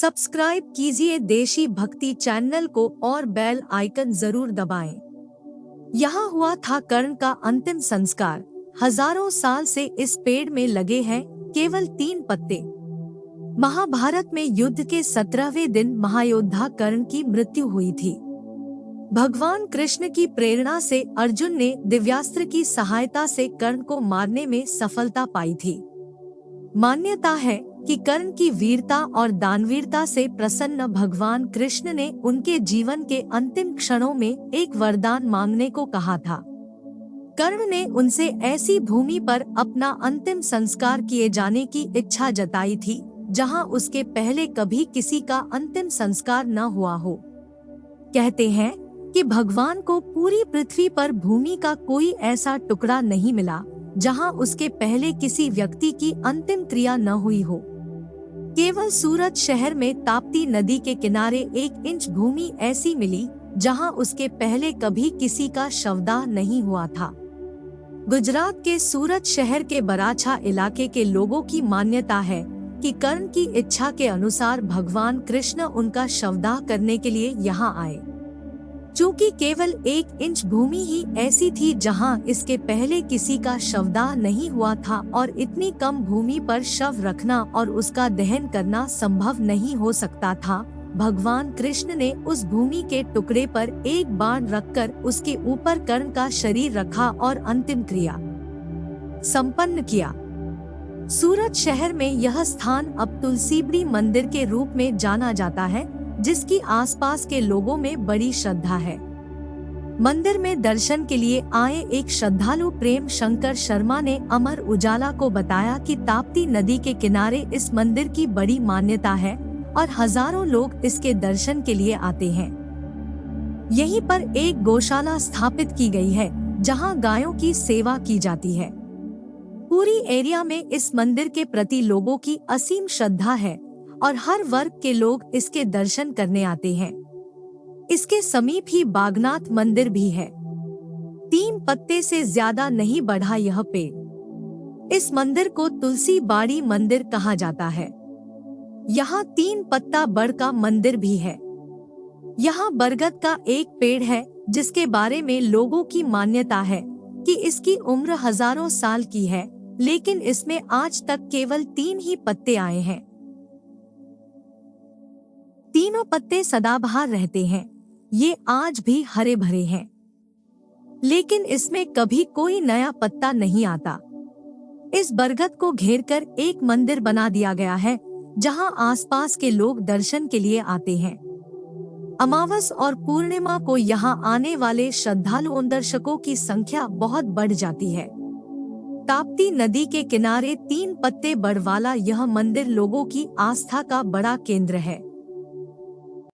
Subscribe कीजिए देशी भक्ति चैनल को और बेल आइकन जरूर दबाएं। यहाँ हुआ था कर्ण का अंतिम संस्कार। हजारों साल से इस पेड़ में लगे हैं केवल 3 पत्ते। महाभारत में युद्ध के 17वें दिन महायोद्धा कर्ण की मृत्यु हुई थी। भगवान कृष्ण की प्रेरणा से अर्जुन ने दिव्यास्त्र की सहायता से कर्ण को मारने में सफलता पाई थी। मान्यता है कि कर्ण की वीरता और दानवीरता से प्रसन्न भगवान कृष्ण ने उनके जीवन के अंतिम क्षणों में एक वरदान मांगने को कहा था। कर्ण ने उनसे ऐसी भूमि पर अपना अंतिम संस्कार किए जाने की इच्छा जताई थी जहां उसके पहले कभी किसी का अंतिम संस्कार न हुआ हो। कहते हैं कि भगवान को पूरी पृथ्वी पर भूमि का कोई ऐसा टुकड़ा नहीं मिला जहां उसके पहले किसी व्यक्ति की अंतिम क्रिया न हुई हो। केवल सूरत शहर में ताप्ती नदी के किनारे 1 इंच भूमि ऐसी मिली जहां उसके पहले कभी किसी का शवदाह नहीं हुआ था। गुजरात के सूरत शहर के बराछा इलाके के लोगों की मान्यता है कि कर्ण की इच्छा के अनुसार भगवान कृष्ण उनका शवदाह करने के लिए यहाँ आए। चूँकि केवल 1 इंच भूमि ही ऐसी थी जहां इसके पहले किसी का शवदाह नहीं हुआ था और इतनी कम भूमि पर शव रखना और उसका दहन करना संभव नहीं हो सकता था, भगवान कृष्ण ने उस भूमि के टुकड़े पर एक बाण रखकर उसके ऊपर कर्ण का शरीर रखा और अंतिम क्रिया संपन्न किया। सूरत शहर में यह स्थान अब तुलसीबड़ी मंदिर के रूप में जाना जाता है, जिसकी आसपास के लोगों में बड़ी श्रद्धा है। मंदिर में दर्शन के लिए आए एक श्रद्धालु प्रेम शंकर शर्मा ने अमर उजाला को बताया कि ताप्ती नदी के किनारे इस मंदिर की बड़ी मान्यता है और हजारों लोग इसके दर्शन के लिए आते हैं। यहीं पर एक गौशाला स्थापित की गई है जहां गायों की सेवा की जाती है। पूरी एरिया में इस मंदिर के प्रति लोगों की असीम श्रद्धा है और हर वर्ग के लोग इसके दर्शन करने आते हैं। इसके समीप ही बागनाथ मंदिर भी है। 3 पत्ते से ज्यादा नहीं बढ़ा यह पेड़। इस मंदिर को तुलसी बाड़ी मंदिर कहा जाता है। यहाँ 3 पत्ता बड़ का मंदिर भी है। यहाँ बरगद का एक पेड़ है जिसके बारे में लोगों की मान्यता है कि इसकी उम्र हजारों साल की है, लेकिन इसमें आज तक केवल 3 ही पत्ते आए हैं। तीनों पत्ते सदाबहार रहते हैं। ये आज भी हरे भरे हैं, लेकिन इसमें कभी कोई नया पत्ता नहीं आता। इस बरगद को घेरकर एक मंदिर बना दिया गया है जहां आसपास के लोग दर्शन के लिए आते हैं। अमावस और पूर्णिमा को यहां आने वाले श्रद्धालुओं दर्शकों की संख्या बहुत बढ़ जाती है। ताप्ती नदी के किनारे 3 पत्ते बड़ वाला यह मंदिर लोगों की आस्था का बड़ा केंद्र है।